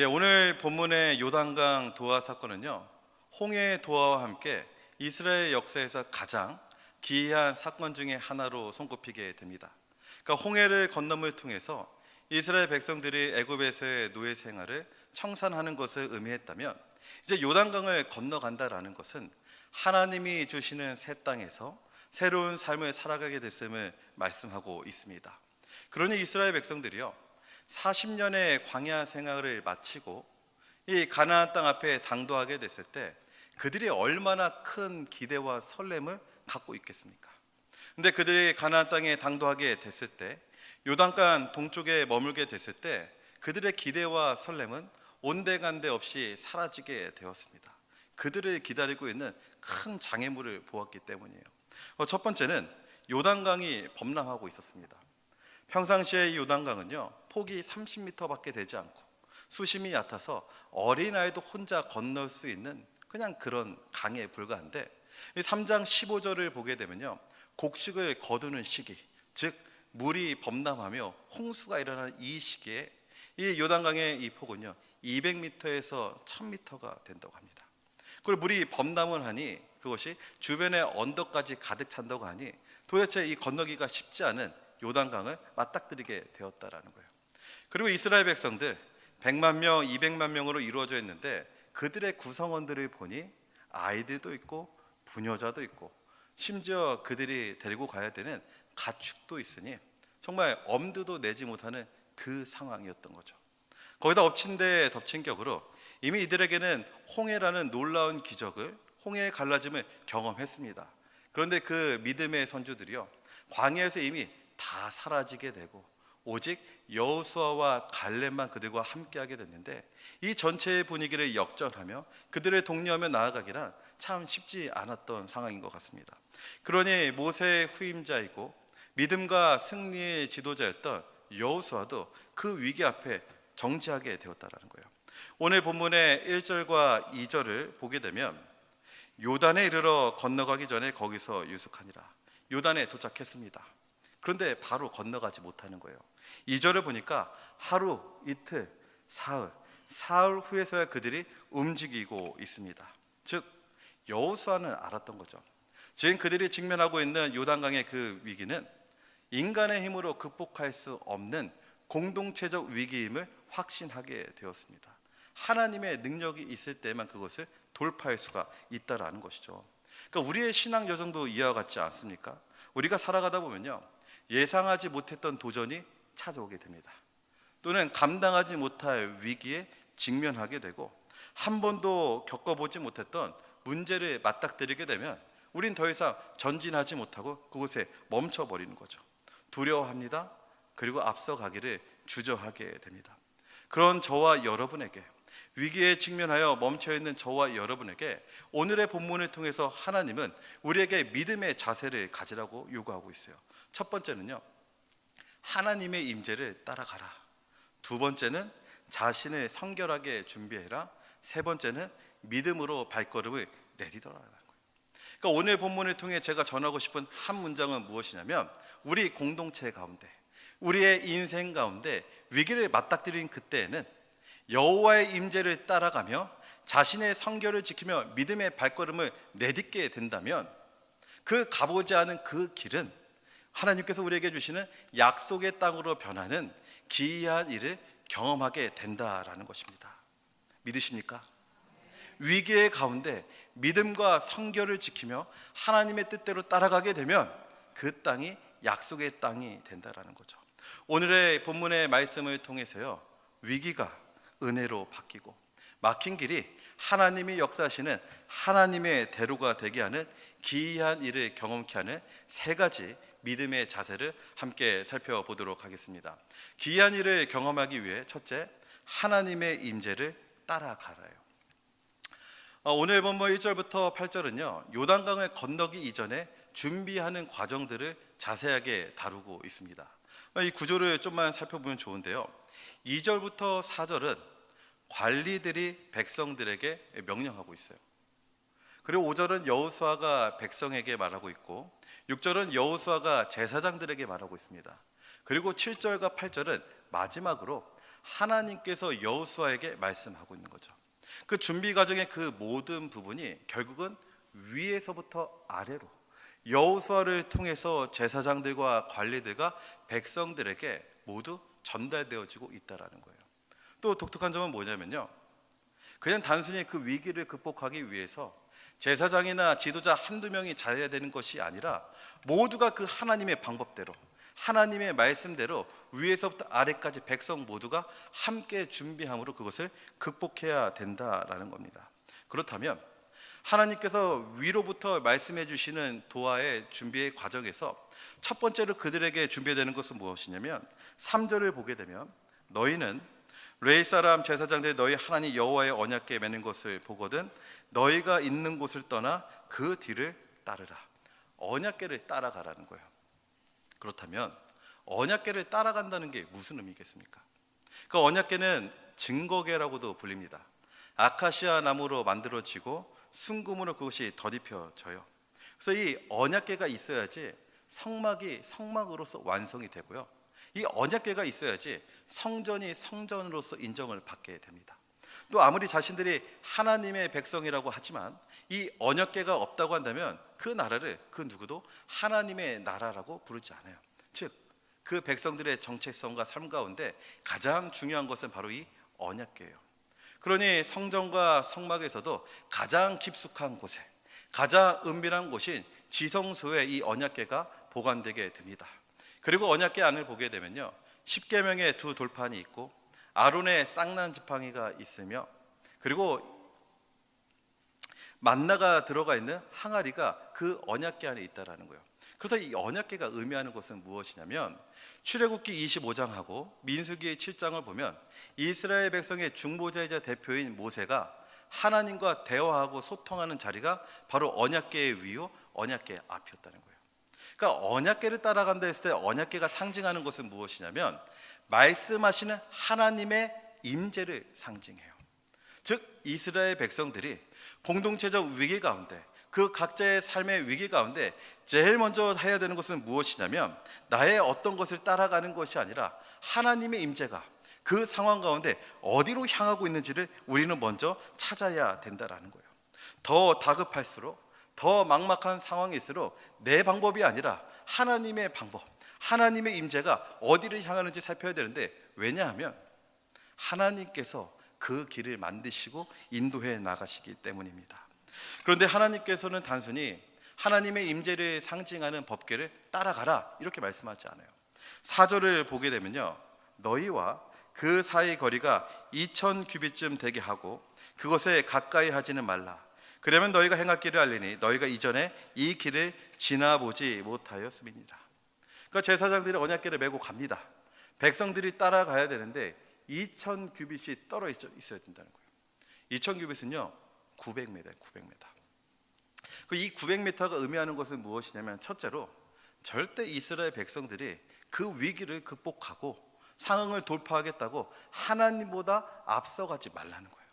오늘 본문의 요단강 도하 사건은요, 홍해 도하와 함께 이스라엘 역사에서 가장 기이한 사건 중에 하나로 손꼽히게 됩니다. 그러니까 홍해를 건너물 통해서 이스라엘 백성들이 애굽에서의 노예 생활을 청산하는 것을 의미했다면, 이제 요단강을 건너간다라는 것은 하나님이 주시는 새 땅에서 새로운 삶을 살아가게 됐음을 말씀하고 있습니다. 그러니 이스라엘 백성들이요, 40년의 광야 생활을 마치고 이 가나안 땅 앞에 당도하게 됐을 때 그들이 얼마나 큰 기대와 설렘을 갖고 있겠습니까? 근데 그들이 가나안 땅에 당도하게 됐을 때, 요단강 동쪽에 머물게 됐을 때 그들의 기대와 설렘은 온데간데 없이 사라지게 되었습니다. 그들을 기다리고 있는 큰 장애물을 보았기 때문이에요. 첫 번째는 요단강이 범람하고 있었습니다. 평상시에 이 요단강은요, 폭이 30m밖에 되지 않고 수심이 얕아서 어린아이도 혼자 건널 수 있는 그냥 그런 강에 불과한데, 이 3장 15절을 보게 되면요, 곡식을 거두는 시기, 즉 물이 범람하며 홍수가 일어나는 이 시기에 이 요단강의 이 폭은요 200m에서 1000m가 된다고 합니다. 그리고 물이 범람을 하니 그것이 주변의 언덕까지 가득 찬다고 하니 도대체 이 건너기가 쉽지 않은 요단강을 맞닥뜨리게 되었다라는 거예요. 그리고 이스라엘 백성들 100만 명, 200만 명으로 이루어져 있는데 그들의 구성원들을 보니 아이들도 있고 부녀자도 있고 심지어 그들이 데리고 가야 되는 가축도 있으니 정말 엄두도 내지 못하는 그 상황이었던 거죠. 거기다 엎친 데 덮친 격으로 이미 이들에게는 홍해라는 놀라운 기적을, 홍해의 갈라짐을 경험했습니다. 그런데 그 믿음의 선조들이요, 광야에서 이미 다 사라지게 되고 오직 여호수아와 갈렙만 그들과 함께하게 됐는데, 이 전체의 분위기를 역전하며 그들을 독려하며 나아가기란 참 쉽지 않았던 상황인 것 같습니다. 그러니 모세의 후임자이고 믿음과 승리의 지도자였던 여호수아도 그 위기 앞에 정지하게 되었다라는 거예요. 오늘 본문의 1절과 2절을 보게 되면 요단에 이르러 건너가기 전에 거기서 유숙하니라. 요단에 도착했습니다. 그런데 바로 건너가지 못하는 거예요. 2절을 보니까 하루, 이틀, 사흘 후에서야 그들이 움직이고 있습니다. 즉 여호수아는 알았던 거죠. 지금 그들이 직면하고 있는 요단강의 그 위기는 인간의 힘으로 극복할 수 없는 공동체적 위기임을 확신하게 되었습니다. 하나님의 능력이 있을 때만 그것을 돌파할 수가 있다라는 것이죠. 그러니까 우리의 신앙 여정도 이와 같지 않습니까? 우리가 살아가다 보면요, 예상하지 못했던 도전이 찾아오게 됩니다. 또는 감당하지 못할 위기에 직면하게 되고 한 번도 겪어보지 못했던 문제를 맞닥뜨리게 되면 우린 더 이상 전진하지 못하고 그곳에 멈춰버리는 거죠. 두려워합니다. 그리고 앞서가기를 주저하게 됩니다. 그런 저와 여러분에게, 위기에 직면하여 멈춰있는 저와 여러분에게 오늘의 본문을 통해서 하나님은 우리에게 믿음의 자세를 가지라고 요구하고 있어요. 첫 번째는요, 하나님의 임재를 따라가라. 두 번째는 자신을 성결하게 준비해라. 세 번째는 믿음으로 발걸음을 내디뎌라라는 거예요. 그러니까 오늘 본문을 통해 제가 전하고 싶은 한 문장은 무엇이냐면, 우리 공동체 가운데, 우리의 인생 가운데 위기를 맞닥뜨린 그때에는 여호와의 임재를 따라가며 자신의 성결을 지키며 믿음의 발걸음을 내딛게 된다면 그 가보지 않은 그 길은 하나님께서 우리에게 주시는 약속의 땅으로 변하는 기이한 일을 경험하게 된다라는 것입니다. 믿으십니까? 위기의 가운데 믿음과 성결을 지키며 하나님의 뜻대로 따라가게 되면 그 땅이 약속의 땅이 된다라는 거죠. 오늘의 본문의 말씀을 통해서요, 위기가 은혜로 바뀌고 막힌 길이 하나님이 역사하시는 하나님의 대로가 되게 하는 기이한 일을 경험케 하는 세 가지 믿음의 자세를 함께 살펴보도록 하겠습니다. 기이한 일을 경험하기 위해 첫째, 하나님의 임재를 따라가라요. 오늘 본문 1절부터 8절은요, 요단강을 건너기 이전에 준비하는 과정들을 자세하게 다루고 있습니다. 이 구조를 좀만 살펴보면 좋은데요, 2절부터 4절은 관리들이 백성들에게 명령하고 있어요. 그리고 5절은 여호수아가 백성에게 말하고 있고 6절은 여호수아가 제사장들에게 말하고 있습니다. 그리고 7절과 8절은 마지막으로 하나님께서 여호수아에게 말씀하고 있는 거죠. 그 준비 과정의 그 모든 부분이 결국은 위에서부터 아래로 여호수아를 통해서 제사장들과 관리들과 백성들에게 모두 전달되어지고 있다라는 거예요. 또 독특한 점은 뭐냐면요, 그냥 단순히 그 위기를 극복하기 위해서 제사장이나 지도자 한두 명이 잘해야 되는 것이 아니라 모두가 그 하나님의 방법대로, 하나님의 말씀대로 위에서부터 아래까지 백성 모두가 함께 준비함으로 그것을 극복해야 된다라는 겁니다. 그렇다면 하나님께서 위로부터 말씀해 주시는 도하의 준비의 과정에서 첫 번째로 그들에게 준비되는 것은 무엇이냐면 3절을 보게 되면 너희는 레위 사람 제사장들이 너희 하나님 여호와의 언약궤에 매는 것을 보거든 너희가 있는 곳을 떠나 그 뒤를 따르라. 언약궤를 따라가라는 거예요. 그렇다면 언약궤를 따라간다는 게 무슨 의미겠습니까? 그 언약궤는 증거궤라고도 불립니다. 아카시아 나무로 만들어지고 순금으로 그것이 덧입혀져요. 그래서 이 언약궤가 있어야지 성막이 성막으로서 완성이 되고요, 이 언약궤가 있어야지 성전이 성전으로서 인정을 받게 됩니다. 또 아무리 자신들이 하나님의 백성이라고 하지만 이 언약궤가 없다고 한다면 그 나라를 그 누구도 하나님의 나라라고 부르지 않아요. 즉 그 백성들의 정체성과 삶 가운데 가장 중요한 것은 바로 이 언약궤예요. 그러니 성전과 성막에서도 가장 깊숙한 곳에, 가장 은밀한 곳인 지성소에 이 언약궤가 보관되게 됩니다. 그리고 언약궤 안을 보게 되면요, 십계명의 두 돌판이 있고 아론의 쌍난 지팡이가 있으며 그리고 만나가 들어가 있는 항아리가 그 언약궤 안에 있다라는 거예요. 그래서 이 언약궤가 의미하는 것은 무엇이냐면 출애굽기 25장하고 민수기 7장을 보면 이스라엘 백성의 중보자이자 대표인 모세가 하나님과 대화하고 소통하는 자리가 바로 언약궤의 위요 언약궤 앞이었다는 거예요. 그러니까 언약궤를 따라간다 했을 때 언약궤가 상징하는 것은 무엇이냐면 말씀하시는 하나님의 임재를 상징해요. 즉 이스라엘 백성들이 공동체적 위기 가운데, 그 각자의 삶의 위기 가운데 제일 먼저 해야 되는 것은 무엇이냐면 나의 어떤 것을 따라가는 것이 아니라 하나님의 임재가 그 상황 가운데 어디로 향하고 있는지를 우리는 먼저 찾아야 된다라는 거예요. 더 다급할수록, 더 막막한 상황일수록 내 방법이 아니라 하나님의 방법, 하나님의 임재가 어디를 향하는지 살펴야 되는데, 왜냐하면 하나님께서 그 길을 만드시고 인도해 나가시기 때문입니다. 그런데 하나님께서는 단순히 하나님의 임재를 상징하는 법궤를 따라가라 이렇게 말씀하지 않아요. 4절을 보게 되면요, 너희와 그 사이 거리가 2000규빗쯤 되게 하고 그것에 가까이 하지는 말라. 그러면 너희가 행할 길을 알리니 너희가 이전에 이 길을 지나보지 못하였음이니라. 그러니까 제사장들이 언약궤를 메고 갑니다. 백성들이 따라가야 되는데 2000규빗이 떨어져 있어야 된다는 거예요. 2000규빗은요 900m예요. 900m. 이 900m가 의미하는 것은 무엇이냐면 첫째로 절대 이스라엘 백성들이 그 위기를 극복하고 상황을 돌파하겠다고 하나님보다 앞서가지 말라는 거예요.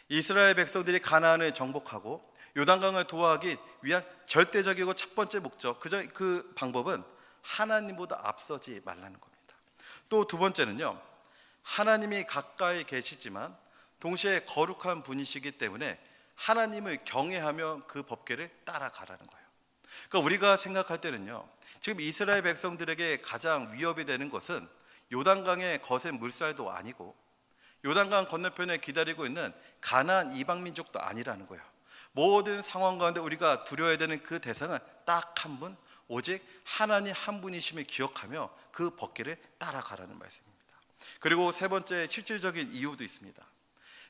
이스라엘 백성들이 가나안을 정복하고 요단강을 도하기 위한 절대적이고 첫 번째 목적, 그 방법은 하나님보다 앞서지 말라는 겁니다. 또 두 번째는요, 하나님이 가까이 계시지만 동시에 거룩한 분이시기 때문에 하나님을 경외하며 그 법궤를 따라가라는 거예요. 그러니까 우리가 생각할 때는요, 지금 이스라엘 백성들에게 가장 위협이 되는 것은 요단강의 거센 물살도 아니고 요단강 건너편에 기다리고 있는 가나안 이방 민족도 아니라는 거예요. 모든 상황 가운데 우리가 두려워야 되는 그 대상은 딱 한 분, 오직 하나님 한 분이심을 기억하며 그 법궤를 따라가라는 말씀입니다. 그리고 세 번째 실질적인 이유도 있습니다.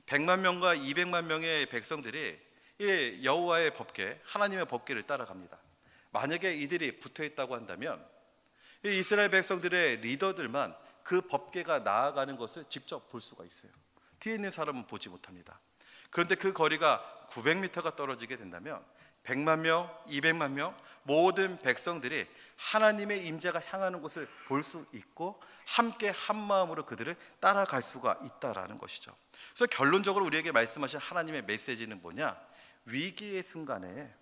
100만 명과 200만 명의 백성들이 이 여호와의 법궤, 하나님의 법궤를 따라갑니다. 만약에 이들이 붙어 있다고 한다면 이 이스라엘 백성들의 리더들만 그 법궤가 나아가는 것을 직접 볼 수가 있어요. 뒤에 있는 사람은 보지 못합니다. 그런데 그 거리가 900m가 떨어지게 된다면 100만 명, 200만 명 모든 백성들이 하나님의 임재가 향하는 곳을 볼 수 있고 함께 한 마음으로 그들을 따라갈 수가 있다라는 것이죠. 그래서 결론적으로 우리에게 말씀하신 하나님의 메시지는 뭐냐? 위기의 순간에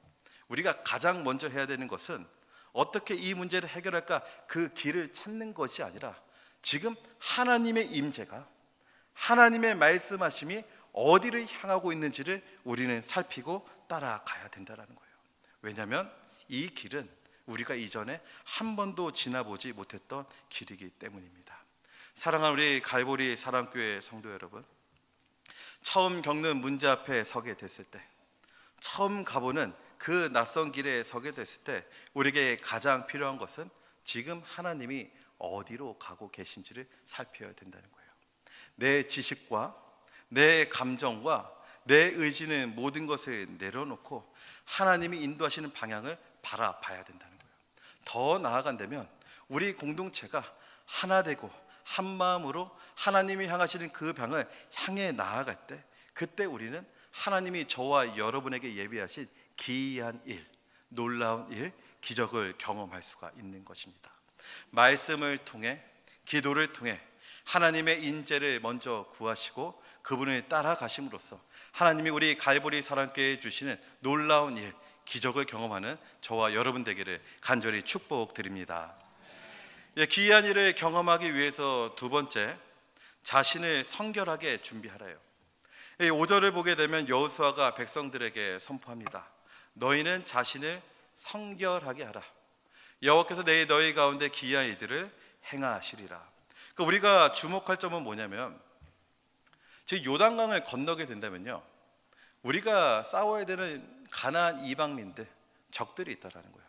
우리가 가장 먼저 해야 되는 것은 어떻게 이 문제를 해결할까 그 길을 찾는 것이 아니라 지금 하나님의 임재가, 하나님의 말씀하심이 어디를 향하고 있는지를 우리는 살피고 따라가야 된다는 거예요. 왜냐하면 이 길은 우리가 이전에 한 번도 지나보지 못했던 길이기 때문입니다. 사랑하는 우리 갈보리 사랑교회 성도 여러분, 처음 겪는 문제 앞에 서게 됐을 때, 처음 가보는 그 낯선 길에 서게 됐을 때 우리에게 가장 필요한 것은 지금 하나님이 어디로 가고 계신지를 살펴야 된다는 거예요. 내 지식과 내 감정과 내 의지는 모든 것을 내려놓고 하나님이 인도하시는 방향을 바라봐야 된다는 거예요. 더 나아간다면 우리 공동체가 하나 되고 한 마음으로 하나님이 향하시는 그 방을 향해 나아갈 때, 그때 우리는 하나님이 저와 여러분에게 예비하신 기이한 일, 놀라운 일, 기적을 경험할 수가 있는 것입니다. 말씀을 통해, 기도를 통해 하나님의 인재를 먼저 구하시고 그분을 따라가심으로써 하나님이 우리 갈보리 사랑교회에 주시는 놀라운 일, 기적을 경험하는 저와 여러분 되기를 간절히 축복드립니다. 기이한 일을 경험하기 위해서 두 번째, 자신을 성결하게 준비하라요. 5절을 보게 되면 여호수아가 백성들에게 선포합니다. 너희는 자신을 성결하게 하라. 여호와께서 너희 가운데 기이한 일들을 행하시리라. 그러니까 우리가 주목할 점은 뭐냐면, 즉 요단강을 건너게 된다면요, 우리가 싸워야 되는 가나안 이방민들, 적들이 있다라는 거예요.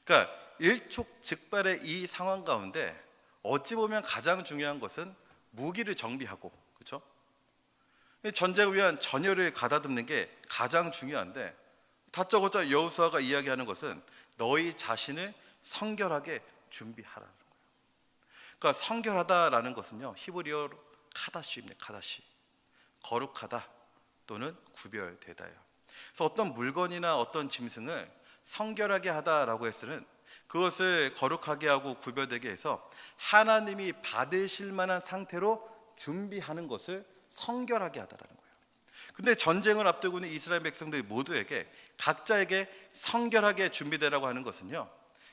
그러니까 일촉즉발의 이 상황 가운데 어찌 보면 가장 중요한 것은 무기를 정비하고, 그렇죠? 전쟁을 위한 전열을 가다듬는 게 가장 중요한데, 다짜고짜 여호수아가 이야기하는 것은 너희 자신을 성결하게 준비하라는 거예요. 그러니까 성결하다라는 것은요, 히브리어로 카다시입니다. 카다시, 거룩하다 또는 구별되다예요. 그래서 어떤 물건이나 어떤 짐승을 성결하게 하다라고 했으면 그것을 거룩하게 하고 구별되게 해서 하나님이 받으실 만한 상태로 준비하는 것을 성결하게 하다라는 거예요. 근데 전쟁을 앞두고 있는 이스라엘 백성들 모두에게, 각자에게 성결하게 준비되라고 하는 것은요,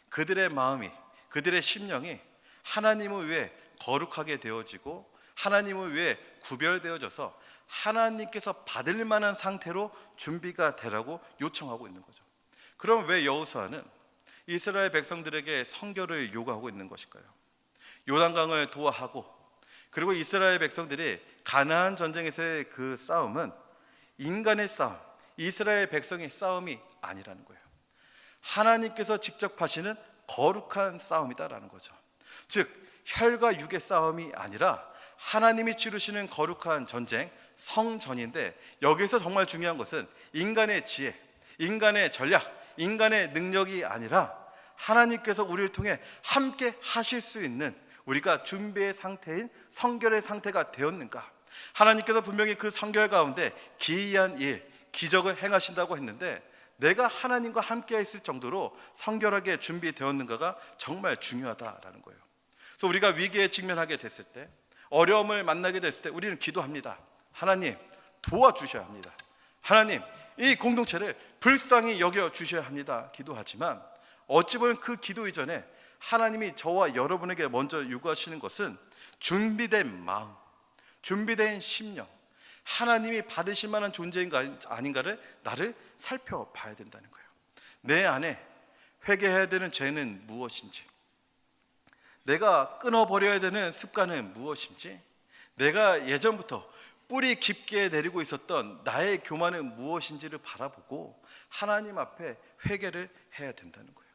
그들의 마음이, 그들의 심령이 하나님을 위해 거룩하게 되어지고 하나님을 위해 구별되어져서 하나님께서 받을 만한 상태로 준비가 되라고 요청하고 있는 거죠. 그럼 왜 여호수아는 이스라엘 백성들에게 성결을 요구하고 있는 것일까요? 요단강을 도하하고, 그리고 이스라엘 백성들이 가나안 전쟁에서의 그 싸움은 인간의 싸움, 이스라엘 백성의 싸움이 아니라는 거예요. 하나님께서 직접 하시는 거룩한 싸움이다라는 거죠. 즉 혈과 육의 싸움이 아니라 하나님이 치르시는 거룩한 전쟁, 성전인데, 여기서 정말 중요한 것은 인간의 지혜, 인간의 전략, 인간의 능력이 아니라 하나님께서 우리를 통해 함께 하실 수 있는, 우리가 준비의 상태인 성결의 상태가 되었는가. 하나님께서 분명히 그 성결 가운데 기이한 일, 기적을 행하신다고 했는데, 내가 하나님과 함께 있을 정도로 성결하게 준비되었는가가 정말 중요하다라는 거예요. 그래서 우리가 위기에 직면하게 됐을 때, 어려움을 만나게 됐을 때 우리는 기도합니다. 하나님 도와주셔야 합니다. 하나님 이 공동체를 불쌍히 여겨주셔야 합니다. 기도하지만 어찌 보면 그 기도 이전에 하나님이 저와 여러분에게 먼저 요구하시는 것은 준비된 마음, 준비된 심령, 하나님이 받으실 만한 존재인가 아닌가를 나를 살펴봐야 된다는 거예요. 내 안에 회개해야 되는 죄는 무엇인지, 내가 끊어버려야 되는 습관은 무엇인지, 내가 예전부터 뿌리 깊게 내리고 있었던 나의 교만은 무엇인지를 바라보고 하나님 앞에 회개를 해야 된다는 거예요.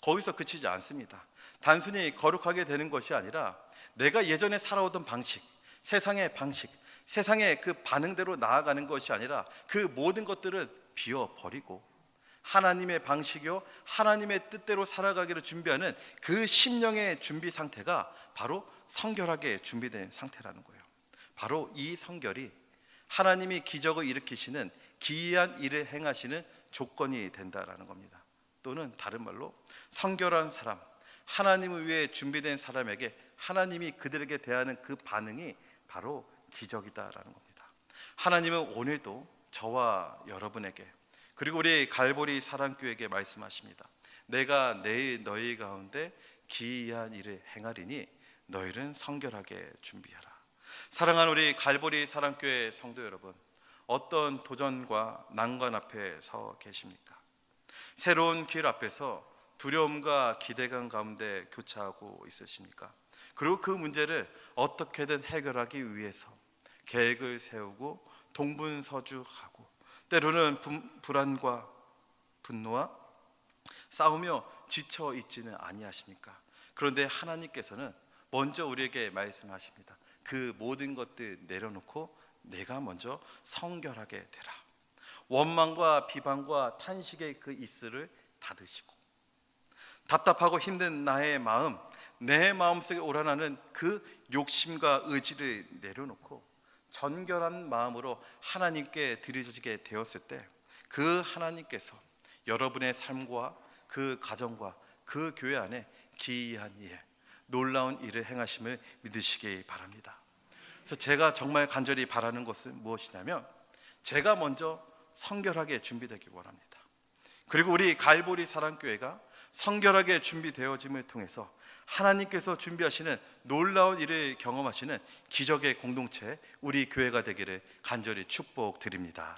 거기서 그치지 않습니다. 단순히 거룩하게 되는 것이 아니라 내가 예전에 살아오던 방식, 세상의 방식, 세상의 그 반응대로 나아가는 것이 아니라 그 모든 것들을 비워버리고 하나님의 방식이요, 하나님의 뜻대로 살아가기를 준비하는 그 심령의 준비 상태가 바로 성결하게 준비된 상태라는 거예요. 바로 이 성결이 하나님이 기적을 일으키시는 기이한 일을 행하시는 조건이 된다라는 겁니다. 또는 다른 말로 성결한 사람, 하나님을 위해 준비된 사람에게 하나님이 그들에게 대하는 그 반응이 바로 기적이다라는 겁니다. 하나님은 오늘도 저와 여러분에게, 그리고 우리 갈보리 사랑교회에게 말씀하십니다. 내가 내일 너희 가운데 기이한 일을 행하리니 너희는 성결하게 준비하라. 사랑하는 우리 갈보리 사랑교회 성도 여러분, 어떤 도전과 난관 앞에 서 계십니까? 새로운 길 앞에서 두려움과 기대감 가운데 교차하고 있으십니까? 그리고 그 문제를 어떻게든 해결하기 위해서 계획을 세우고 동분서주하고 때로는 불안과 분노와 싸우며 지쳐 있지는 아니하십니까? 그런데 하나님께서는 먼저 우리에게 말씀하십니다. 그 모든 것들 내려놓고 내가 먼저 성결하게 되라. 원망과 비방과 탄식의 그 이슬을 닫으시고 답답하고 힘든 나의 마음, 내 마음속에 오라나는 그 욕심과 의지를 내려놓고 전결한 마음으로 하나님께 드려지게 되었을 때 그 하나님께서 여러분의 삶과 그 가정과 그 교회 안에 기이한 일, 놀라운 일을 행하심을 믿으시기 바랍니다. 그래서 제가 정말 간절히 바라는 것은 무엇이냐면 제가 먼저 성결하게 준비되기 원합니다. 그리고 우리 갈보리 사랑교회가 성결하게 준비되어짐을 통해서 하나님께서 준비하시는 놀라운 일을 경험하시는 기적의 공동체, 우리 교회가 되기를 간절히 축복드립니다.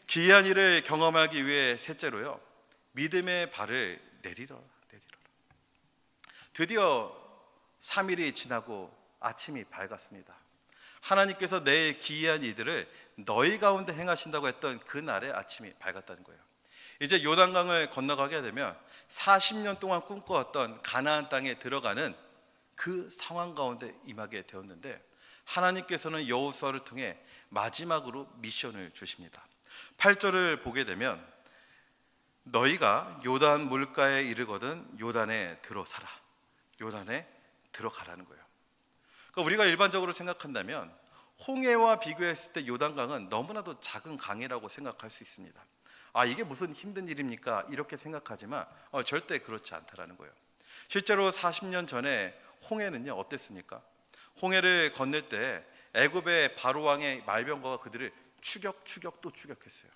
기이한 일을 경험하기 위해 셋째로요, 믿음의 발을 내디뎌라. 드디어 3일이 지나고 아침이 밝았습니다. 하나님께서 내 기이한 이들을 너희 가운데 행하신다고 했던 그날의 아침이 밝았다는 거예요. 이제 요단강을 건너가게 되면 40년 동안 꿈꿔왔던 가나안 땅에 들어가는 그 상황 가운데 임하게 되었는데, 하나님께서는 여호수아를 통해 마지막으로 미션을 주십니다. 8절을 보게 되면 너희가 요단 물가에 이르거든 요단에 들어서라. 요단에 들어가라는 거예요. 그러니까 우리가 일반적으로 생각한다면 홍해와 비교했을 때 요단강은 너무나도 작은 강이라고 생각할 수 있습니다. 이게 무슨 힘든 일입니까? 이렇게 생각하지만 절대 그렇지 않다라는 거예요. 실제로 40년 전에 홍해는요 어땠습니까? 홍해를 건널 때 애굽의 바로 왕의 말병거가 그들을 추격도 추격했어요.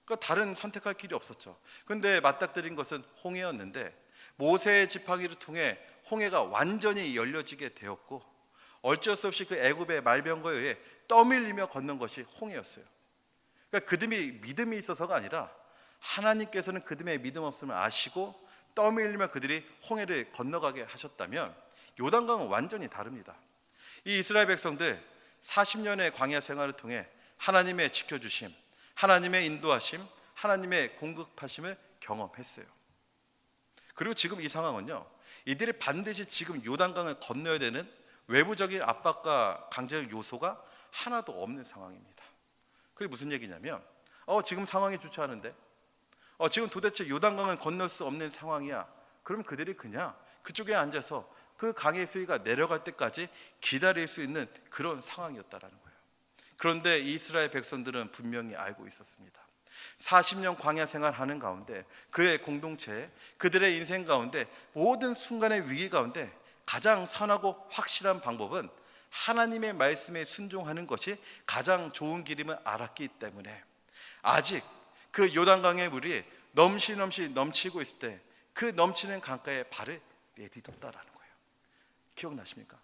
그러니까 다른 선택할 길이 없었죠. 그런데 맞닥뜨린 것은 홍해였는데 모세의 지팡이를 통해 홍해가 완전히 열려지게 되었고 어쩔 수 없이 그 애굽의 말병거에 의해 떠밀리며 걷는 것이 홍해였어요. 그러니까 그들이 믿음이 있어서가 아니라 하나님께서는 그들의 믿음 없음을 아시고 떠밀리며 그들이 홍해를 건너가게 하셨다면 요단강은 완전히 다릅니다. 이 이스라엘 백성들 40년의 광야 생활을 통해 하나님의 지켜주심, 하나님의 인도하심, 하나님의 공급하심을 경험했어요. 그리고 지금 이 상황은요, 이들이 반드시 지금 요단강을 건너야 되는 외부적인 압박과 강제적 요소가 하나도 없는 상황입니다. 그게 무슨 얘기냐면 지금 상황이 좋지 않은데 지금 도대체 요단강을 건널 수 없는 상황이야. 그럼 그들이 그냥 그쪽에 앉아서 그 강의 수위가 내려갈 때까지 기다릴 수 있는 그런 상황이었다라는 거예요. 그런데 이스라엘 백성들은 분명히 알고 있었습니다. 40년 광야 생활하는 가운데 그의 공동체, 그들의 인생 가운데 모든 순간의 위기 가운데 가장 선하고 확실한 방법은 하나님의 말씀에 순종하는 것이 가장 좋은 길임을 알았기 때문에 아직 그 요단강의 물이 넘실넘실 넘치고 있을 때 그 넘치는 강가에 발을 내딛었다라는 거예요. 기억나십니까?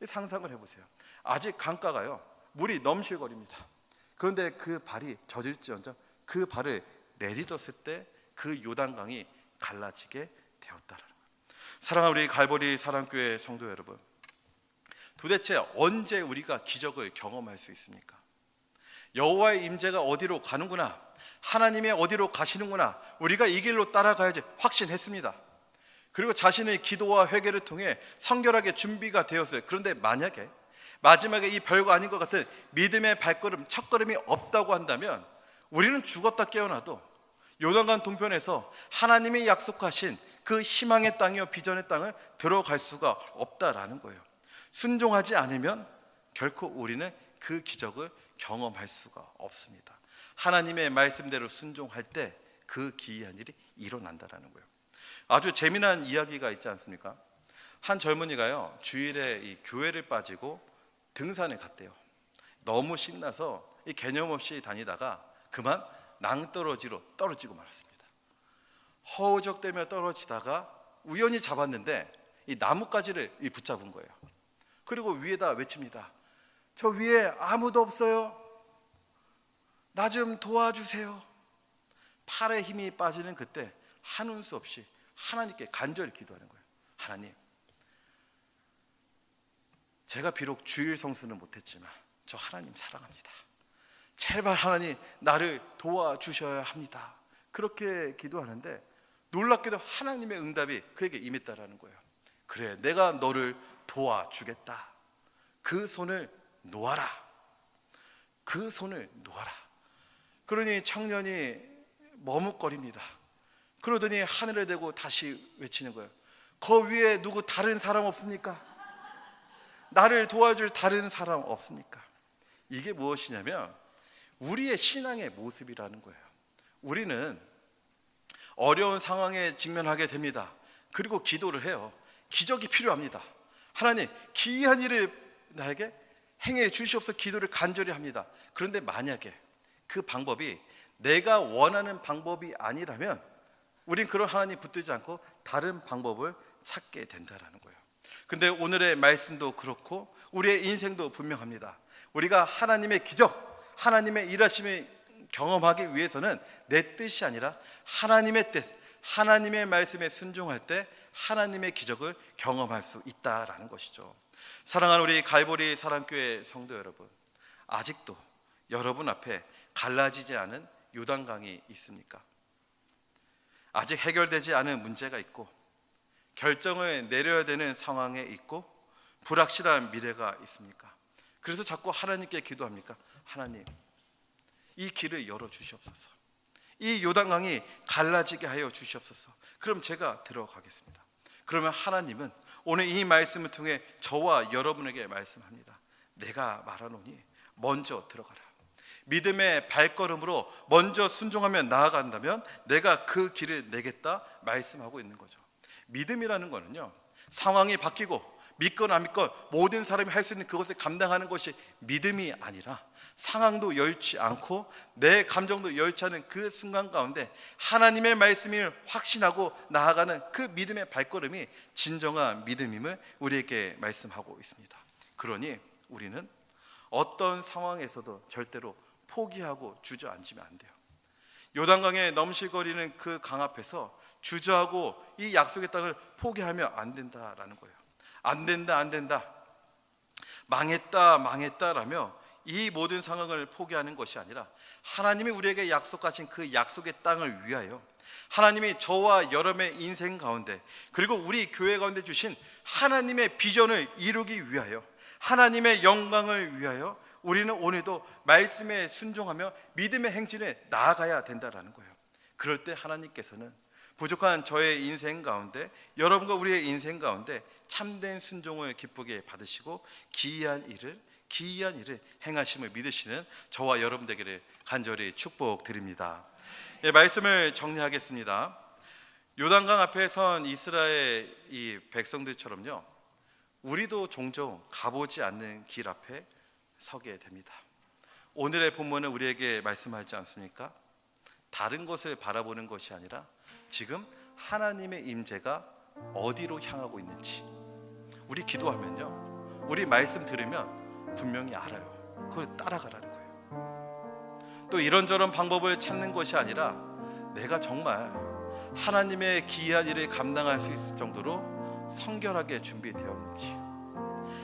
상상을 해보세요. 아직 강가가요 물이 넘실거립니다. 그런데 그 발이 젖을지언정 그 발을 내딛었을 때 그 요단강이 갈라지게 되었다라는 거예요. 사랑하는 우리 갈보리 사랑교회 성도 여러분, 도대체 언제 우리가 기적을 경험할 수 있습니까? 여호와의 임재가 어디로 가는구나, 하나님의 어디로 가시는구나, 우리가 이 길로 따라가야지 확신했습니다. 그리고 자신의 기도와 회개를 통해 성결하게 준비가 되었어요. 그런데 만약에 마지막에 이 별거 아닌 것 같은 믿음의 발걸음, 첫걸음이 없다고 한다면 우리는 죽었다 깨어나도 요단강 동편에서 하나님이 약속하신 그 희망의 땅이요 비전의 땅을 들어갈 수가 없다라는 거예요. 순종하지 않으면 결코 우리는 그 기적을 경험할 수가 없습니다. 하나님의 말씀대로 순종할 때 그 기이한 일이 일어난다라는 거예요. 아주 재미난 이야기가 있지 않습니까? 한 젊은이가요 주일에 이 교회를 빠지고 등산에 갔대요. 너무 신나서 이 개념 없이 다니다가 그만 낭떠러지로 떨어지고 말았습니다. 허우적대며 떨어지다가 우연히 잡았는데 이 나뭇가지를 붙잡은 거예요. 그리고 위에다 외칩니다. 저 위에 아무도 없어요. 나 좀 도와주세요. 팔에 힘이 빠지는 그때 한운 수 없이 하나님께 간절히 기도하는 거예요. 하나님, 제가 비록 주일 성수는 못했지만 저 하나님 사랑합니다. 제발 하나님 나를 도와주셔야 합니다. 그렇게 기도하는데 놀랍게도 하나님의 응답이 그에게 임했다라는 거예요. 그래, 내가 너를 도와주겠다. 그 손을 놓아라. 그 손을 놓아라. 그러니 청년이 머뭇거립니다. 그러더니 하늘에 대고 다시 외치는 거예요. 거 위에 누구 다른 사람 없습니까? 나를 도와줄 다른 사람 없습니까? 이게 무엇이냐면 우리의 신앙의 모습이라는 거예요. 우리는 어려운 상황에 직면하게 됩니다. 그리고 기도를 해요. 기적이 필요합니다. 하나님, 기이한 일을 나에게 행해 주시옵소서 기도를 간절히 합니다. 그런데 만약에 그 방법이 내가 원하는 방법이 아니라면 우린 그런 하나님 붙들지 않고 다른 방법을 찾게 된다라는 거예요. 근데 오늘의 말씀도 그렇고 우리의 인생도 분명합니다. 우리가 하나님의 기적, 하나님의 일하심을 경험하기 위해서는 내 뜻이 아니라 하나님의 뜻, 하나님의 말씀에 순종할 때 하나님의 기적을 경험할 수 있다라는 것이죠. 사랑하는 우리 갈보리 사랑교회 성도 여러분, 아직도 여러분 앞에 갈라지지 않은 요단강이 있습니까? 아직 해결되지 않은 문제가 있고 결정을 내려야 되는 상황에 있고 불확실한 미래가 있습니까? 그래서 자꾸 하나님께 기도합니까? 하나님, 이 길을 열어주시옵소서. 이 요단강이 갈라지게 하여 주시옵소서. 그럼 제가 들어가겠습니다. 그러면 하나님은 오늘 이 말씀을 통해 저와 여러분에게 말씀합니다. 내가 말하노니 먼저 들어가라. 믿음의 발걸음으로 먼저 순종하며 나아간다면 내가 그 길을 내겠다 말씀하고 있는 거죠. 믿음이라는 거는요, 상황이 바뀌고 믿건 안 믿건 모든 사람이 할 수 있는 그것을 감당하는 것이 믿음이 아니라 상황도 여의치 않고 내 감정도 여의치 않은 그 순간 가운데 하나님의 말씀을 확신하고 나아가는 그 믿음의 발걸음이 진정한 믿음임을 우리에게 말씀하고 있습니다. 그러니 우리는 어떤 상황에서도 절대로 포기하고 주저앉으면 안 돼요. 요단강에 넘실거리는 그 강 앞에서 주저하고 이 약속의 땅을 포기하면 안 된다라는 거예요. 안 된다, 안 된다, 망했다, 망했다라며 이 모든 상황을 포기하는 것이 아니라 하나님이 우리에게 약속하신 그 약속의 땅을 위하여, 하나님이 저와 여러분의 인생 가운데 그리고 우리 교회 가운데 주신 하나님의 비전을 이루기 위하여, 하나님의 영광을 위하여 우리는 오늘도 말씀에 순종하며 믿음의 행진에 나아가야 된다라는 거예요. 그럴 때 하나님께서는 부족한 저의 인생 가운데, 여러분과 우리의 인생 가운데 참된 순종을 기쁘게 받으시고 기이한 일을 행하심을 믿으시는 저와 여러분 되기를 간절히 축복드립니다. 예, 말씀을 정리하겠습니다. 요단강 앞에 선 이스라엘 이 백성들처럼요, 우리도 종종 가보지 않는 길 앞에 서게 됩니다. 오늘의 본문은 우리에게 말씀하지 않습니까? 다른 것을 바라보는 것이 아니라 지금 하나님의 임재가 어디로 향하고 있는지 우리 기도하면요, 우리 말씀 들으면 분명히 알아요. 그걸 따라가라는 거예요. 또 이런저런 방법을 찾는 것이 아니라 내가 정말 하나님의 기이한 일을 감당할 수 있을 정도로 성결하게 준비되었는지,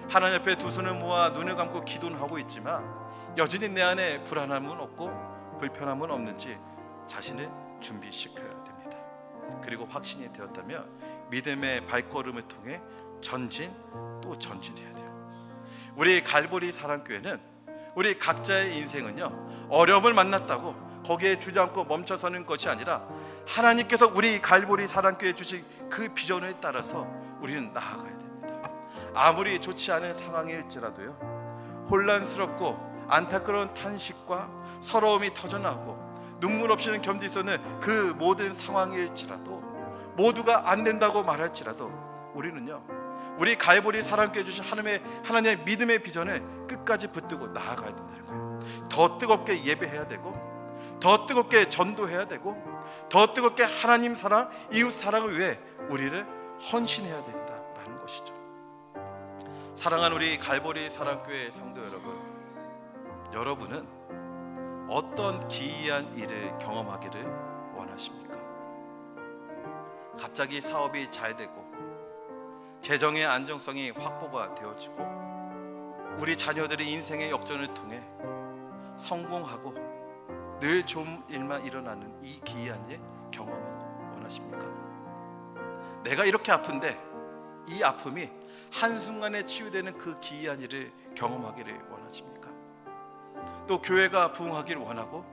하나님 앞에 두 손을 모아 눈을 감고 기도는 하고 있지만 여전히 내 안에 불안함은 없고 불편함은 없는지 자신을 준비시켜야 됩니다. 그리고 확신이 되었다면 믿음의 발걸음을 통해 전진 또 전진해야 돼요. 우리 갈보리 사랑교회는 우리 각자의 인생은요, 어려움을 만났다고 거기에 주저앉고 멈춰서는 것이 아니라 하나님께서 우리 갈보리 사랑교회에 주신 그 비전을 따라서 우리는 나아가야 됩니다. 아무리 좋지 않은 상황일지라도요, 혼란스럽고 안타까운 탄식과 서러움이 터져나오고 눈물 없이는 견딜 수 없는 그 모든 상황일지라도, 모두가 안 된다고 말할지라도 우리는요, 우리 갈보리 사랑교회 주신 하나님의 믿음의 비전을 끝까지 붙들고 나아가야 된다는 거예요. 더 뜨겁게 예배해야 되고, 더 뜨겁게 전도해야 되고, 더 뜨겁게 하나님 사랑, 이웃 사랑을 위해 우리를 헌신해야 된다라는 것이죠. 사랑하는 우리 갈보리 사랑교회 성도 여러분, 여러분은 어떤 기이한 일을 경험하기를 원하십니까? 갑자기 사업이 잘 되고 재정의 안정성이 확보가 되어지고 우리 자녀들이 인생의 역전을 통해 성공하고 늘 좋은 일만 일어나는 이 기이한 일 경험하고 원하십니까? 내가 이렇게 아픈데 이 아픔이 한순간에 치유되는 그 기이한 일을 경험하기를 원하십니까? 또 교회가 부흥하기를 원하고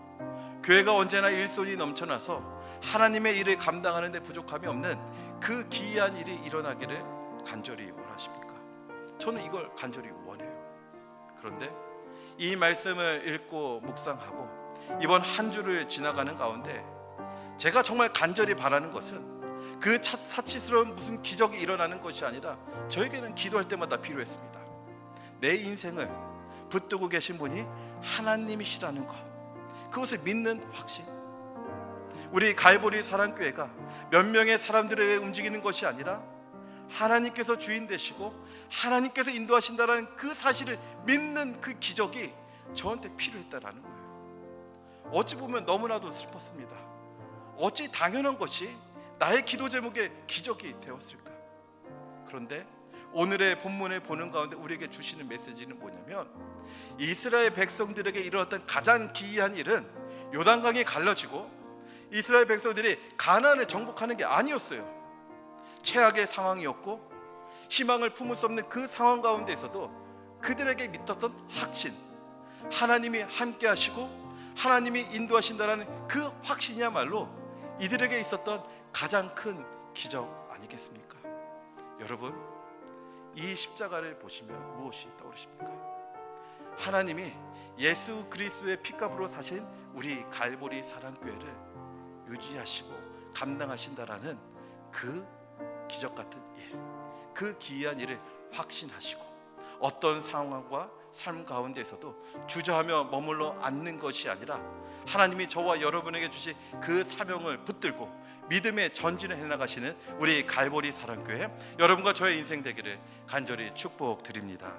교회가 언제나 일손이 넘쳐나서 하나님의 일을 감당하는 데 부족함이 없는 그 기이한 일이 일어나기를 간절히 원하십니까? 저는 이걸 간절히 원해요. 그런데 이 말씀을 읽고 묵상하고 이번 한 주를 지나가는 가운데 제가 정말 간절히 바라는 것은 그 사치스러운 무슨 기적이 일어나는 것이 아니라 저에게는 기도할 때마다 필요했습니다. 내 인생을 붙들고 계신 분이 하나님이시라는 것, 그것을 믿는 확신. 우리 갈보리 사랑교회가 몇 명의 사람들에게 움직이는 것이 아니라 하나님께서 주인 되시고 하나님께서 인도하신다는 그 사실을 믿는 그 기적이 저한테 필요했다라는 거예요. 어찌 보면 너무나도 슬펐습니다. 어찌 당연한 것이 나의 기도 제목의 기적이 되었을까? 그런데 오늘의 본문을 보는 가운데 우리에게 주시는 메시지는 뭐냐면, 이스라엘 백성들에게 일어났던 가장 기이한 일은 요단강이 갈라지고 이스라엘 백성들이 가나안을 정복하는 게 아니었어요. 최악의 상황이었고 희망을 품을 수 없는 그 상황 가운데에서도 그들에게 믿었던 확신, 하나님이 함께 하시고 하나님이 인도하신다는 그 확신이야말로 이들에게 있었던 가장 큰 기적 아니겠습니까? 여러분, 이 십자가를 보시면 무엇이 떠오르십니까? 하나님이 예수 그리스도의 피값으로 사신 우리 갈보리 사랑교회를 유지하시고 감당하신다라는 그 기적 같은 일, 그 기이한 일을 확신하시고 어떤 상황과 삶 가운데에서도 주저하며 머물러 앉는 것이 아니라 하나님이 저와 여러분에게 주신 그 사명을 붙들고 믿음의 전진을 해나가시는 우리 갈보리 사랑교회 여러분과 저의 인생 되기를 간절히 축복드립니다.